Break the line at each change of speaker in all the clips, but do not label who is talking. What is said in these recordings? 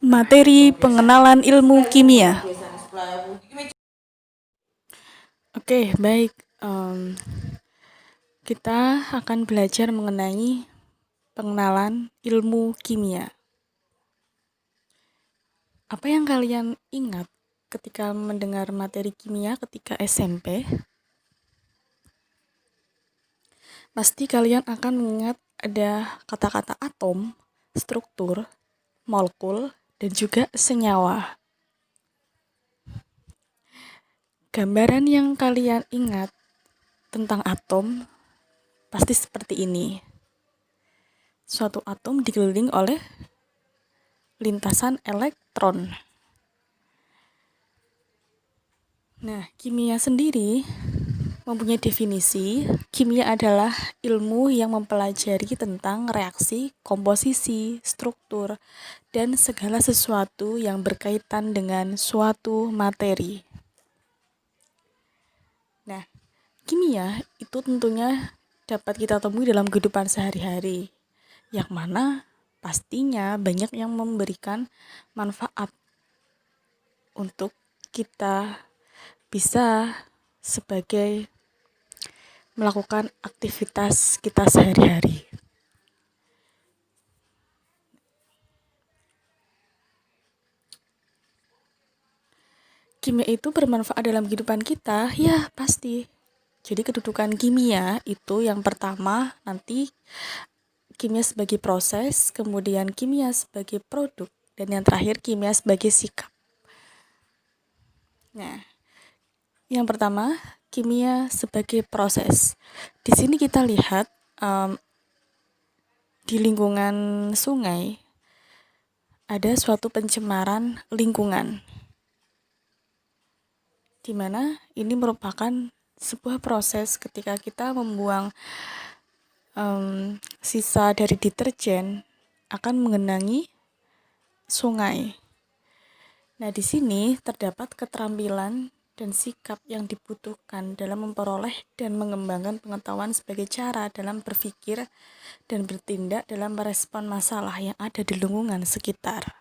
Materi pengenalan ilmu kimia. Oke, baik. Kita akan belajar mengenai pengenalan ilmu kimia. Apa yang kalian ingat ketika mendengar materi kimia ketika SMP? Pasti kalian akan mengingat ada kata-kata atom, struktur, molekul, dan juga senyawa. Gambaran yang kalian ingat tentang atom pasti seperti ini. Suatu atom dikelilingi oleh lintasan elektron. Nah, kimia sendiri mempunyai definisi. Kimia adalah ilmu yang mempelajari tentang reaksi, komposisi, struktur, dan segala sesuatu yang berkaitan dengan suatu materi. Nah, kimia itu tentunya dapat kita temui dalam kehidupan sehari-hari, yang mana pastinya banyak yang memberikan manfaat untuk kita bisa sebagai melakukan aktivitas kita sehari-hari. Kimia itu bermanfaat dalam kehidupan kita, ya pasti. Jadi kedudukan kimia itu yang pertama nanti kimia sebagai proses, kemudian kimia sebagai produk, dan yang terakhir kimia sebagai sikap. Nah, yang pertama kimia sebagai proses. Di sini kita lihat di lingkungan sungai ada suatu pencemaran lingkungan, di mana ini merupakan sebuah proses ketika kita membuang sisa dari deterjen akan mengenangi sungai. Nah, di sini terdapat keterampilan dan sikap yang dibutuhkan dalam memperoleh dan mengembangkan pengetahuan sebagai cara dalam berpikir dan bertindak dalam merespon masalah yang ada di lingkungan sekitar.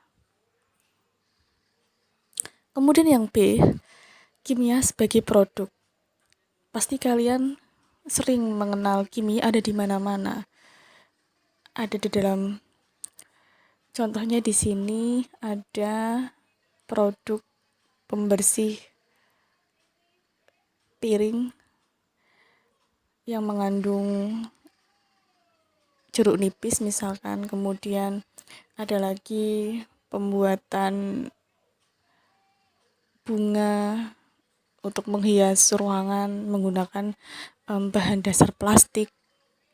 Kemudian yang B, kimia sebagai produk. Pasti kalian sering mengenal kimia ada di mana-mana. Ada di dalam, contohnya di sini ada produk pembersih piring yang mengandung jeruk nipis misalkan, kemudian ada lagi pembuatan bunga untuk menghias ruangan menggunakan bahan dasar plastik,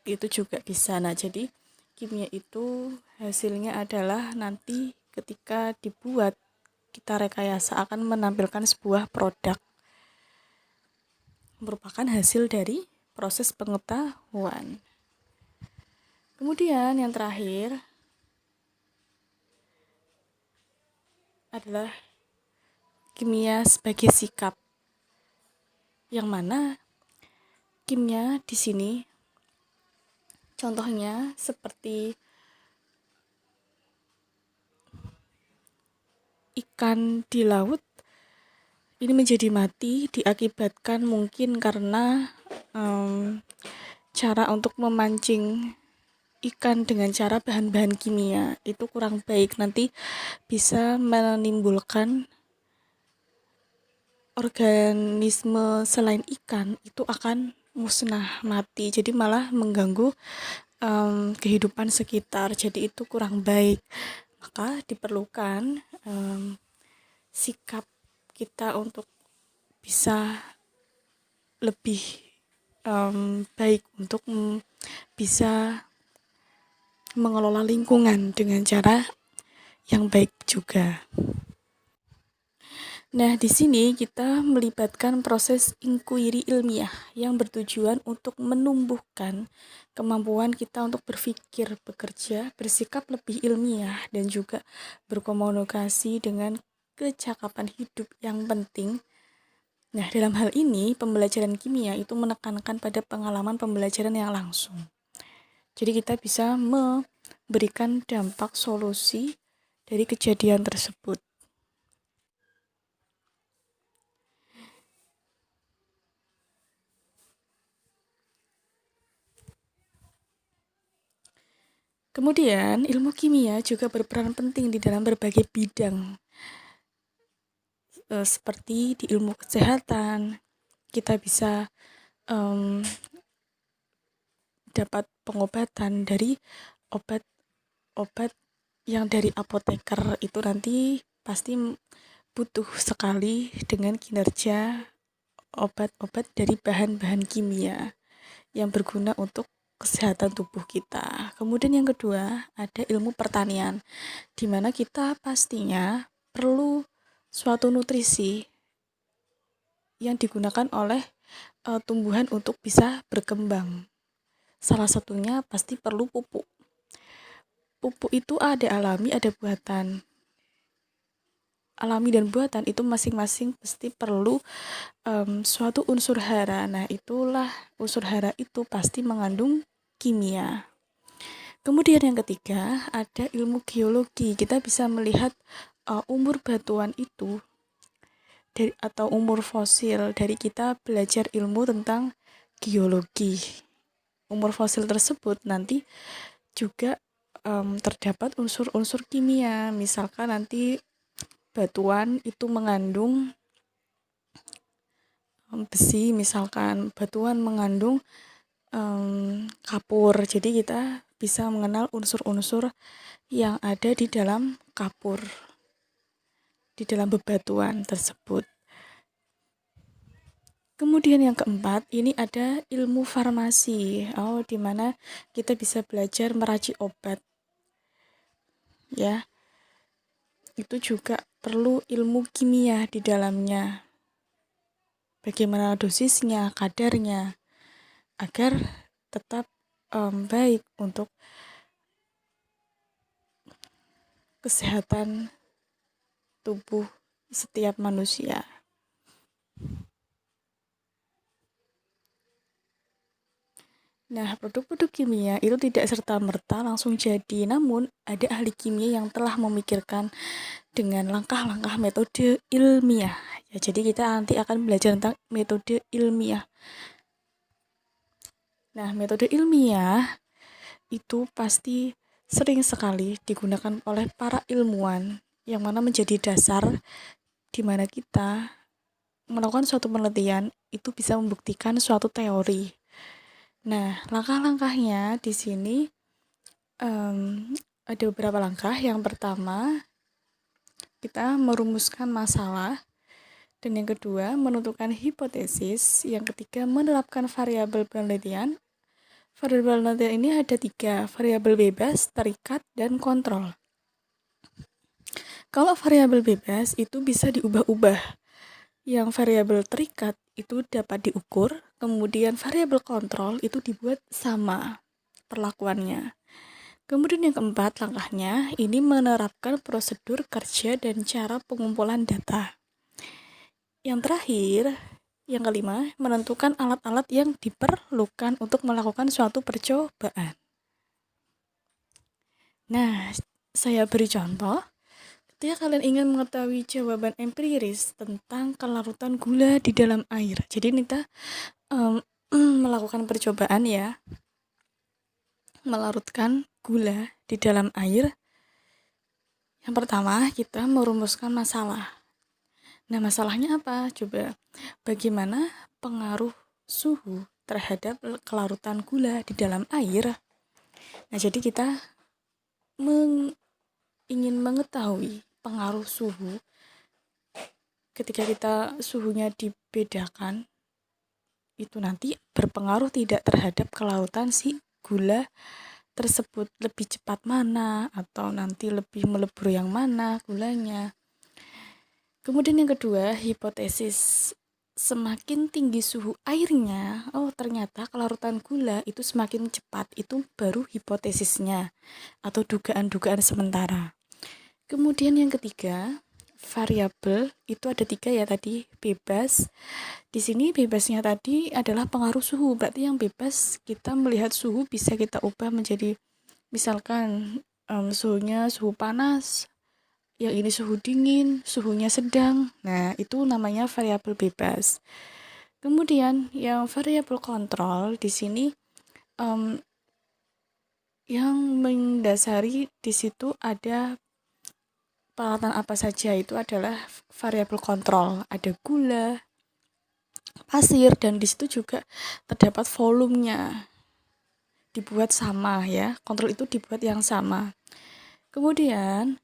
itu juga bisa. Nah, jadi kimia itu hasilnya adalah nanti ketika dibuat kita rekayasa akan menampilkan sebuah produk merupakan hasil dari proses pengetahuan. Kemudian yang terakhir adalah kimia sebagai sikap, yang mana kimia di sini contohnya seperti ikan di laut ini menjadi mati diakibatkan mungkin karena cara untuk memancing ikan dengan cara bahan-bahan kimia itu kurang baik, nanti bisa menimbulkan organisme selain ikan itu akan musnah, mati, jadi malah mengganggu kehidupan sekitar, jadi itu kurang baik. Maka diperlukan sikap kita untuk bisa lebih baik untuk bisa mengelola lingkungan dengan cara yang baik juga. Nah, di sini kita melibatkan proses inquiry ilmiah yang bertujuan untuk menumbuhkan kemampuan kita untuk berpikir, bekerja, bersikap lebih ilmiah, dan juga berkomunikasi dengan kecakapan hidup yang penting. Nah, dalam hal ini pembelajaran kimia itu menekankan pada pengalaman pembelajaran yang langsung. Jadi kita bisa memberikan dampak solusi dari kejadian tersebut. Kemudian, ilmu kimia juga berperan penting di dalam berbagai bidang, seperti di ilmu kesehatan. Kita bisa dapat pengobatan dari obat-obat yang dari apoteker, itu nanti pasti butuh sekali dengan kinerja obat-obat dari bahan-bahan kimia yang berguna untuk kesehatan tubuh kita. Kemudian yang kedua, ada ilmu pertanian, di mana kita pastinya perlu suatu nutrisi yang digunakan oleh tumbuhan untuk bisa berkembang. Salah satunya pasti perlu pupuk. Pupuk itu ada alami, ada buatan. Alami dan buatan itu masing-masing pasti perlu suatu unsur hara. Nah, itulah unsur hara itu pasti mengandung kimia. Kemudian yang ketiga, ada ilmu geologi. Kita bisa melihat umur batuan itu atau umur fosil dari kita belajar ilmu tentang geologi. Umur fosil tersebut nanti juga terdapat unsur-unsur kimia. Misalkan nanti batuan itu mengandung besi, misalkan batuan mengandung kapur. Jadi kita bisa mengenal unsur-unsur yang ada di dalam kapur, di dalam bebatuan tersebut. Kemudian yang keempat, ini ada ilmu farmasi, di mana kita bisa belajar meracik obat. Ya, itu juga perlu ilmu kimia di dalamnya. Bagaimana dosisnya, kadarnya, agar tetap baik untuk kesehatan tubuh setiap manusia. Nah, produk-produk kimia itu tidak serta-merta langsung jadi, namun ada ahli kimia yang telah memikirkan dengan langkah-langkah metode ilmiah. Ya, jadi kita nanti akan belajar tentang metode ilmiah. Nah, metode ilmiah itu pasti sering sekali digunakan oleh para ilmuwan, yang mana menjadi dasar di mana kita melakukan suatu penelitian itu bisa membuktikan suatu teori. Nah, langkah-langkahnya di sini ada beberapa langkah. Yang pertama, kita merumuskan masalah. Dan yang kedua, menentukan hipotesis. Yang ketiga, menerapkan variabel penelitian. Variabel penelitian ini ada 3, variabel bebas, terikat, dan kontrol. Kalau variabel bebas itu bisa diubah-ubah. Yang variabel terikat itu dapat diukur, kemudian variabel kontrol itu dibuat sama perlakuannya. Kemudian yang keempat langkahnya, ini menerapkan prosedur kerja dan cara pengumpulan data. Yang terakhir, yang kelima, menentukan alat-alat yang diperlukan untuk melakukan suatu percobaan. Nah, saya beri contoh. Ketika kalian ingin mengetahui jawaban empiris tentang kelarutan gula di dalam air, jadi kita melakukan percobaan ya, melarutkan gula di dalam air. Yang pertama, kita merumuskan masalah. Nah, masalahnya apa? Coba, bagaimana pengaruh suhu terhadap kelarutan gula di dalam air? Nah, jadi kita ingin mengetahui pengaruh suhu. Ketika kita suhunya dibedakan, itu nanti berpengaruh tidak terhadap kelarutan si gula tersebut, lebih cepat mana atau nanti lebih melebur yang mana gulanya. Kemudian yang kedua, hipotesis. Semakin tinggi suhu airnya, ternyata kelarutan gula itu semakin cepat. Itu baru hipotesisnya atau dugaan-dugaan sementara. Kemudian yang ketiga, variabel itu ada 3 ya tadi, bebas. Di sini bebasnya tadi adalah pengaruh suhu. Berarti yang bebas kita melihat suhu bisa kita ubah menjadi misalkan suhunya suhu panas, yang ini suhu dingin, suhunya sedang. Nah, itu namanya variabel bebas. Kemudian yang variabel kontrol di sini em, yang mendasari di situ ada peralatan apa saja, itu adalah variabel kontrol. Ada gula, pasir, dan di situ juga terdapat volumenya. Dibuat sama ya, kontrol itu dibuat yang sama. Kemudian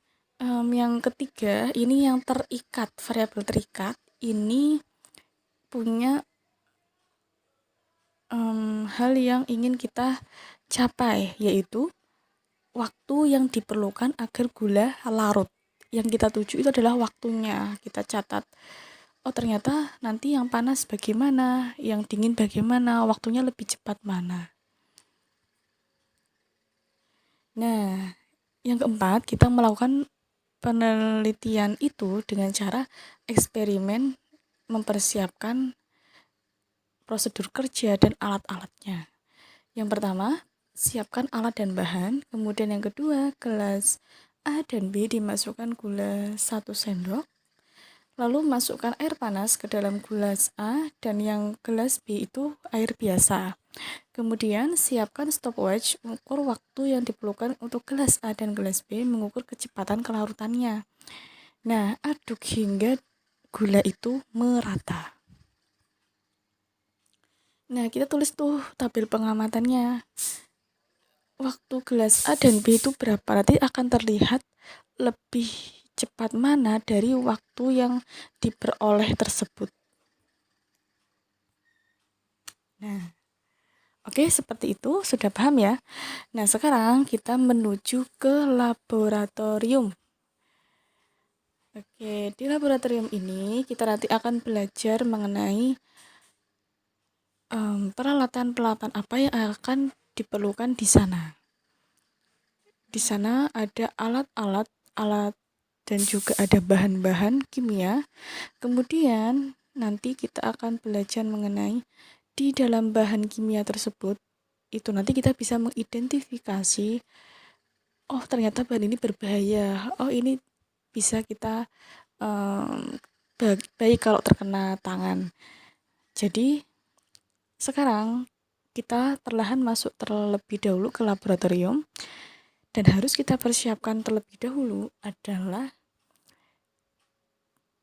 yang ketiga ini yang terikat, variabel terikat ini punya hal yang ingin kita capai, yaitu waktu yang diperlukan agar gula larut. Yang kita tuju itu adalah waktunya. Kita catat, oh ternyata nanti yang panas bagaimana, yang dingin bagaimana, waktunya lebih cepat mana. Nah, yang keempat, kita melakukan penelitian itu dengan cara eksperimen, mempersiapkan prosedur kerja dan alat-alatnya. Yang pertama, siapkan alat dan bahan. Kemudian yang kedua, gelas A dan B dimasukkan gula 1 sendok. Lalu masukkan air panas ke dalam gelas A dan yang gelas B itu air biasa. Kemudian siapkan stopwatch mengukur waktu yang diperlukan untuk gelas A dan gelas B, mengukur kecepatan kelarutannya. Nah, aduk hingga gula itu merata. Nah, kita tulis tuh tabel pengamatannya. Waktu gelas A dan B itu berapa? Nanti akan terlihat lebih cepat mana dari waktu yang diperoleh tersebut. Nah, oke, seperti itu. Sudah paham ya? Nah, sekarang kita menuju ke laboratorium. Oke, di laboratorium ini kita nanti akan belajar mengenai peralatan-peralatan apa yang akan diperlukan di sana. Di sana ada alat-alat dan juga ada bahan-bahan kimia. Kemudian nanti kita akan belajar mengenai di dalam bahan kimia tersebut, itu nanti kita bisa mengidentifikasi, oh ternyata bahan ini berbahaya, oh ini bisa kita baik kalau terkena tangan. Jadi sekarang kita perlahan masuk terlebih dahulu ke laboratorium, dan harus kita persiapkan terlebih dahulu adalah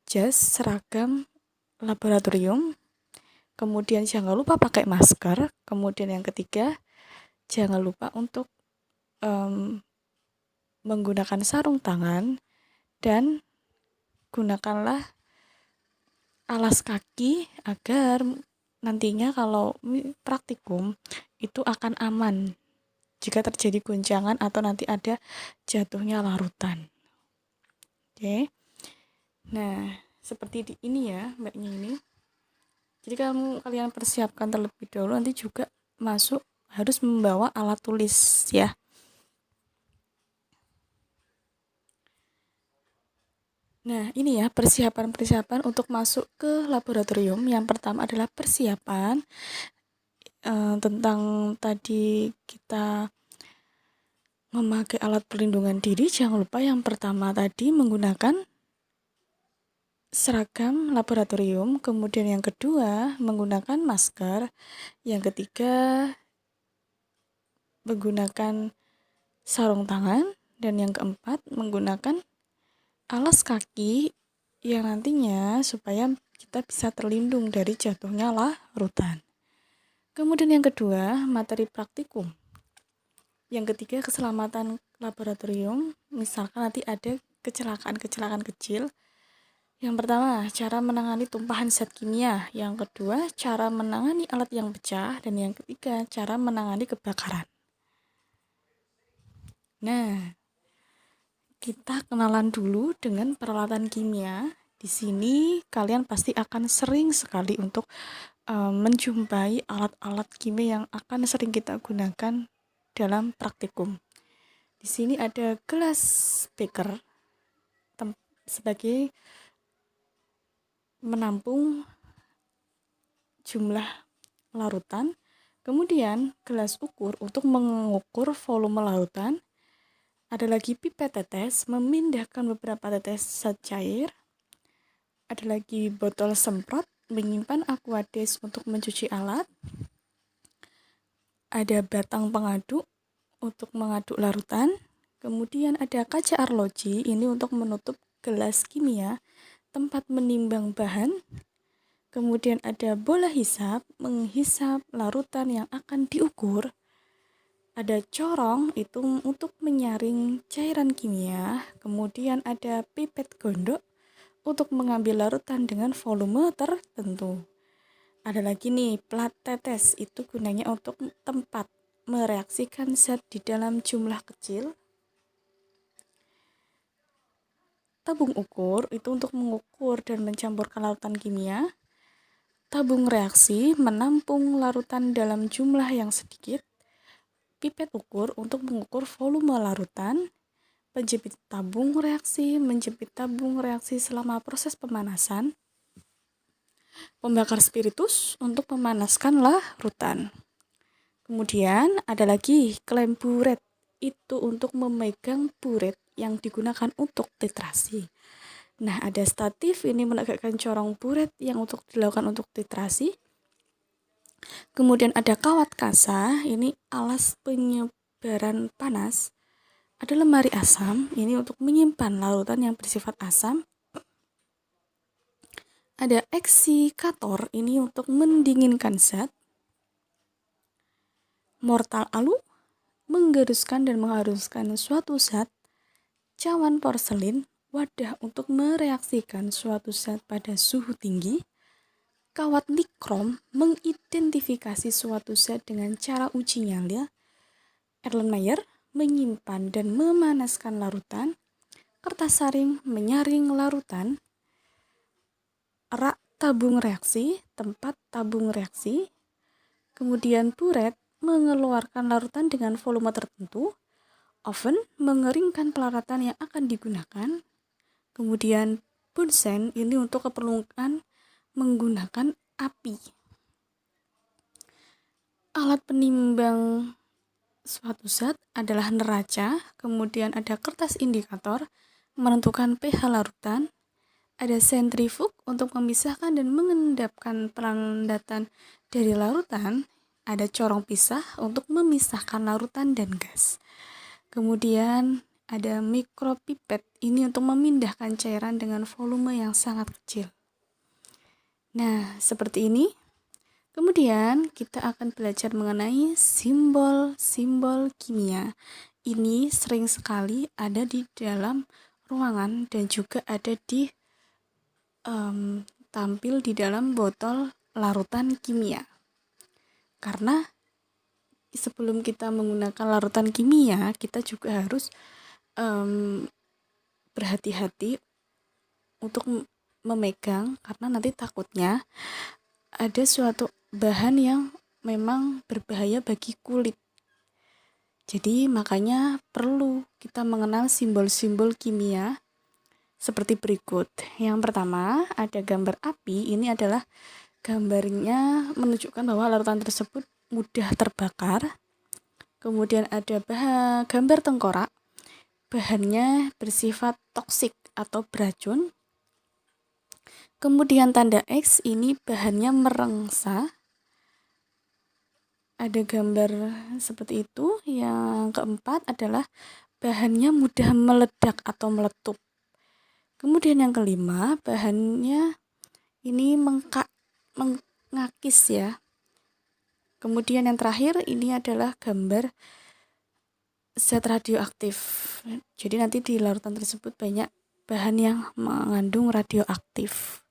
jas seragam laboratorium. Kemudian jangan lupa pakai masker. Kemudian yang ketiga, jangan lupa untuk menggunakan sarung tangan, dan gunakanlah alas kaki agar nantinya kalau praktikum itu akan aman jika terjadi goncangan atau nanti ada jatuhnya larutan. Oke. Nah, seperti di ini ya, mbaknya ini. Jadi kalian persiapkan terlebih dahulu, nanti juga masuk harus membawa alat tulis ya. Nah, ini ya persiapan-persiapan untuk masuk ke laboratorium. Yang pertama adalah persiapan tentang tadi kita memakai alat perlindungan diri. Jangan lupa yang pertama tadi menggunakan seragam laboratorium, kemudian yang kedua menggunakan masker, yang ketiga menggunakan sarung tangan, dan yang keempat menggunakan alas kaki yang nantinya supaya kita bisa terlindung dari jatuhnya larutan. Kemudian yang kedua, materi praktikum. Yang ketiga, keselamatan laboratorium. Misalkan nanti ada kecelakaan-kecelakaan kecil. Yang pertama, cara menangani tumpahan zat kimia. Yang kedua, cara menangani alat yang pecah. Dan yang ketiga, cara menangani kebakaran. Nah, kita kenalan dulu dengan peralatan kimia. Di sini kalian pasti akan sering sekali untuk menjumpai alat-alat kimia yang akan sering kita gunakan dalam praktikum. Di sini ada gelas beker sebagai menampung jumlah larutan. Kemudian gelas ukur untuk mengukur volume larutan. Ada lagi pipet tetes, memindahkan beberapa tetes zat cair. Ada lagi botol semprot, menyimpan aquades untuk mencuci alat. Ada batang pengaduk untuk mengaduk larutan. Kemudian ada kaca arloji, ini untuk menutup gelas kimia, tempat menimbang bahan. Kemudian ada bola hisap, menghisap larutan yang akan diukur. Ada corong, itu untuk menyaring cairan kimia. Kemudian ada pipet gondok untuk mengambil larutan dengan volume tertentu. Ada lagi nih, plat tetes, itu gunanya untuk tempat mereaksikan zat di dalam jumlah kecil. Tabung ukur, itu untuk mengukur dan mencampurkan larutan kimia. Tabung reaksi, menampung larutan dalam jumlah yang sedikit. Pipet ukur untuk mengukur volume larutan. Penjepit tabung reaksi, menjepit tabung reaksi selama proses pemanasan. Pembakar spiritus untuk memanaskan larutan. Kemudian ada lagi klem buret, itu untuk memegang buret yang digunakan untuk titrasi. Nah, ada statif, ini menegakkan corong buret yang untuk dilakukan untuk titrasi. Kemudian ada kawat kasa, ini alas penyebaran panas. Ada lemari asam, ini untuk menyimpan larutan yang bersifat asam. Ada eksikator, ini untuk mendinginkan zat. Mortal alu, menggeruskan dan mengharuskan suatu zat. Cawan porselin, wadah untuk mereaksikan suatu zat pada suhu tinggi. Kawat nikrom, mengidentifikasi suatu zat dengan cara uji nyala. Erlenmeyer, menyimpan dan memanaskan larutan. Kertas saring, menyaring larutan. Rak tabung reaksi, tempat tabung reaksi. Kemudian buret, mengeluarkan larutan dengan volume tertentu. Oven, mengeringkan peralatan yang akan digunakan. Kemudian bunsen, ini untuk keperluan menggunakan api. Alat penimbang suatu zat adalah neraca. Kemudian ada kertas indikator, menentukan pH larutan. Ada sentrifug untuk memisahkan dan mengendapkan perandatan dari larutan. Ada corong pisah untuk memisahkan larutan dan gas. Kemudian ada mikropipet, ini untuk memindahkan cairan dengan volume yang sangat kecil. Nah, seperti ini. Kemudian kita akan belajar mengenai simbol-simbol kimia. Ini sering sekali ada di dalam ruangan dan juga ada di tampil di dalam botol larutan kimia. Karena sebelum kita menggunakan larutan kimia, kita juga harus berhati-hati untuk memegang, karena nanti takutnya ada suatu bahan yang memang berbahaya bagi kulit. Jadi makanya perlu kita mengenal simbol-simbol kimia seperti berikut. Yang pertama, ada gambar api. Ini adalah gambarnya menunjukkan bahwa larutan tersebut mudah terbakar. Kemudian ada gambar tengkorak. Bahannya bersifat toksik atau beracun. Kemudian tanda X, ini bahannya merengsa. Ada gambar seperti itu. Yang keempat adalah bahannya mudah meledak atau meletup. Kemudian yang kelima, bahannya ini mengakis ya. Kemudian yang terakhir, ini adalah gambar zat radioaktif. Jadi nanti di larutan tersebut banyak bahan yang mengandung radioaktif.